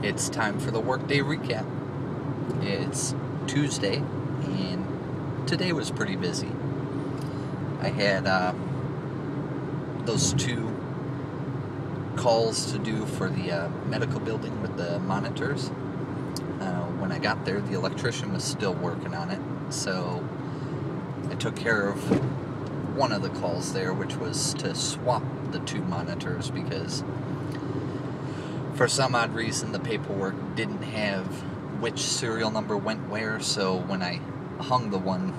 It's time for the workday recap. It's Tuesday, and today was pretty busy. I had those 2 calls to do for the medical building with the monitors. When I got there, the electrician was still working on it, so I took care of one of the calls there, which was to swap the 2 monitors because for some odd reason the paperwork didn't have which serial number went where, so when I hung the one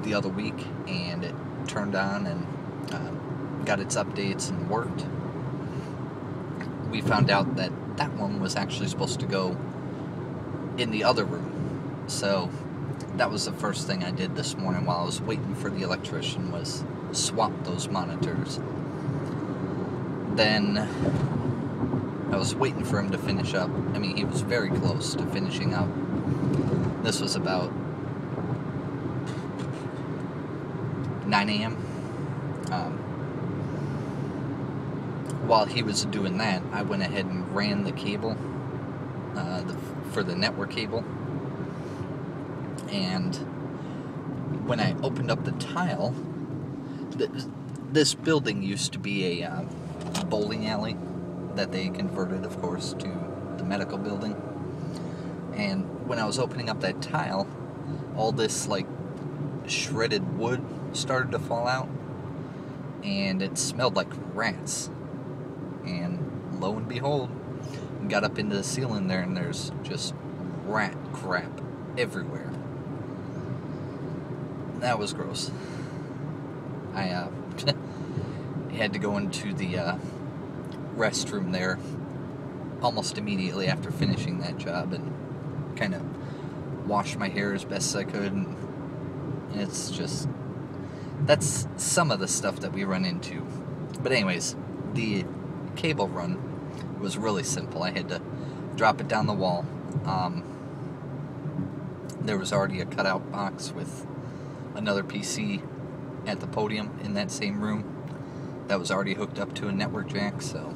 the other week and it turned on and got its updates and worked, we found out that that one was actually supposed to go in the other room. So that was the first thing I did this morning while I was waiting for the electrician, was swap those monitors. Then I was waiting for him to finish up. I mean, he was very close to finishing up. This was about 9 a.m. While he was doing that, I went ahead and ran the cable for the network cable. And when I opened up the tile, this building used to be a bowling alley that they converted, of course, to the medical building. And when I was opening up that tile, all this like shredded wood started to fall out, and it smelled like rats. And lo and behold, got up into the ceiling there, and there's just rat crap everywhere. That was gross. I had to go into the restroom there almost immediately after finishing that job and kind of wash my hair as best as I could, and it's just, that's some of the stuff that we run into. But anyways, the cable run was really simple. I had to drop it down the wall. There was already a cutout box with another PC at the podium in that same room that was already hooked up to a network jack, so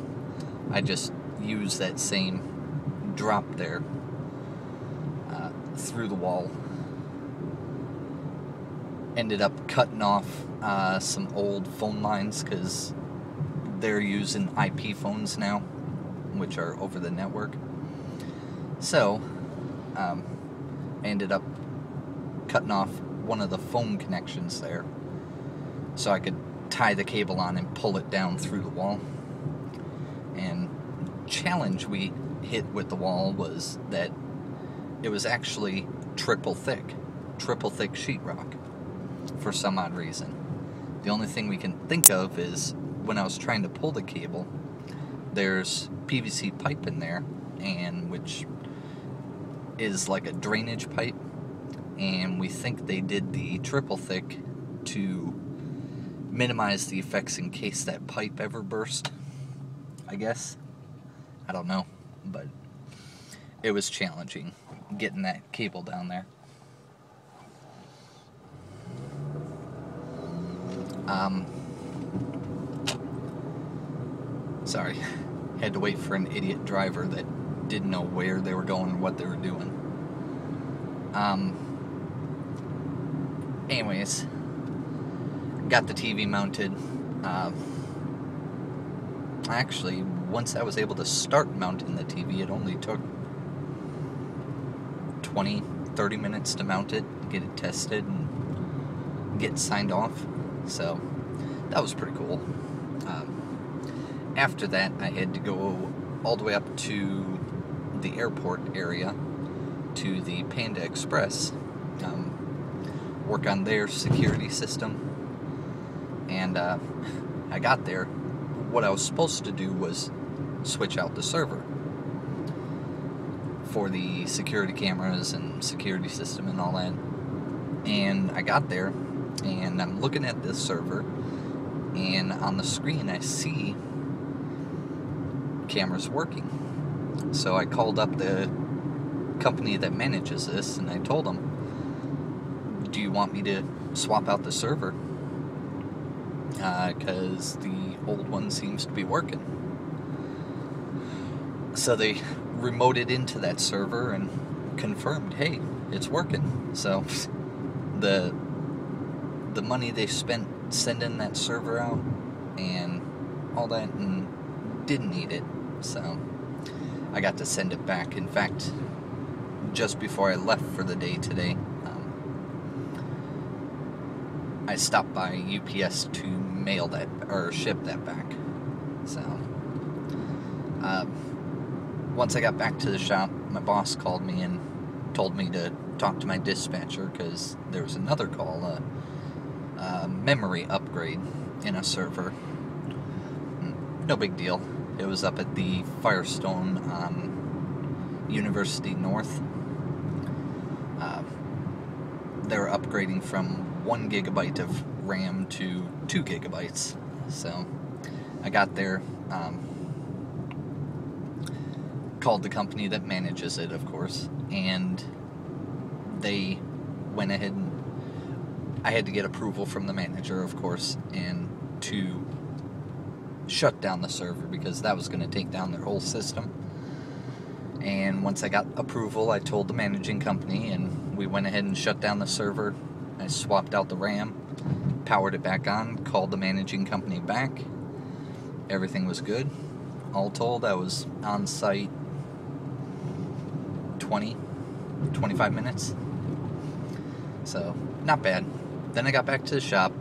I just used that same drop there through the wall. Ended up cutting off some old phone lines because they're using IP phones now, which are over the network. So I ended up cutting off one of the phone connections there so I could tie the cable on and pull it down through the wall. And challenge we hit with the wall was that it was actually triple thick sheetrock for some odd reason. The only thing we can think of is when I was trying to pull the cable, there's PVC pipe in there, and which is like a drainage pipe, and we think they did the triple thick to minimize the effects in case that pipe ever burst, I guess. I don't know, but it was challenging getting that cable down there. Sorry, had to wait for an idiot driver that didn't know where they were going or what they were doing. Anyways, got the TV mounted. Actually, once I was able to start mounting the TV, it only took 20-30 minutes to mount it, get it tested, and get signed off. So that was pretty cool. After that, I had to go all the way up to the airport area to the Panda Express, work on their security system. And I got there. What I was supposed to do was switch out the server for the security cameras and security system and all that. And I got there, and I'm looking at this server, and on the screen I see cameras working. So I called up the company that manages this, and I told them, do you want me to swap out the server? Because the old one seems to be working. So they remoted into that server and confirmed, hey, it's working. So the money they spent sending that server out and all that, and didn't need it. So I got to send it back. In fact, just before I left for the day today, I stopped by UPS to mail that, or ship that back. So once I got back to the shop, my boss called me and told me to talk to my dispatcher because there was another call, a memory upgrade in a server. No big deal. It was up at the Firestone on University North. They were upgrading from 1 gigabyte of RAM to 2 gigabytes. So I got there, called the company that manages it, of course, and they went ahead and I had to get approval from the manager, of course, and to shut down the server because that was going to take down their whole system. And once I got approval, I told the managing company, and we went ahead and shut down the server. I swapped out the RAM, powered it back on, called the managing company back. Everything was good. All told, I was on site 25 minutes. So, not bad. Then I got back to the shop,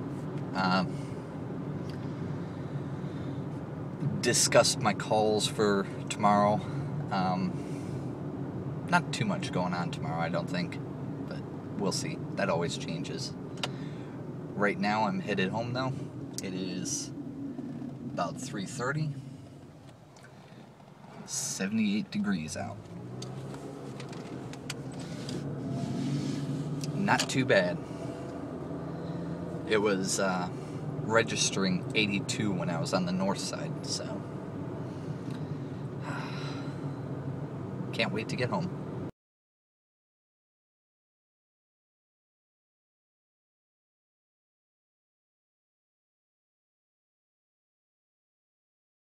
discussed my calls for tomorrow. Not too much going on tomorrow, I don't think, but we'll see. That always changes. Right now, I'm headed home, though. It is about 3:30. 78 degrees out. Not too bad. It was registering 82 when I was on the north side, so can't wait to get home.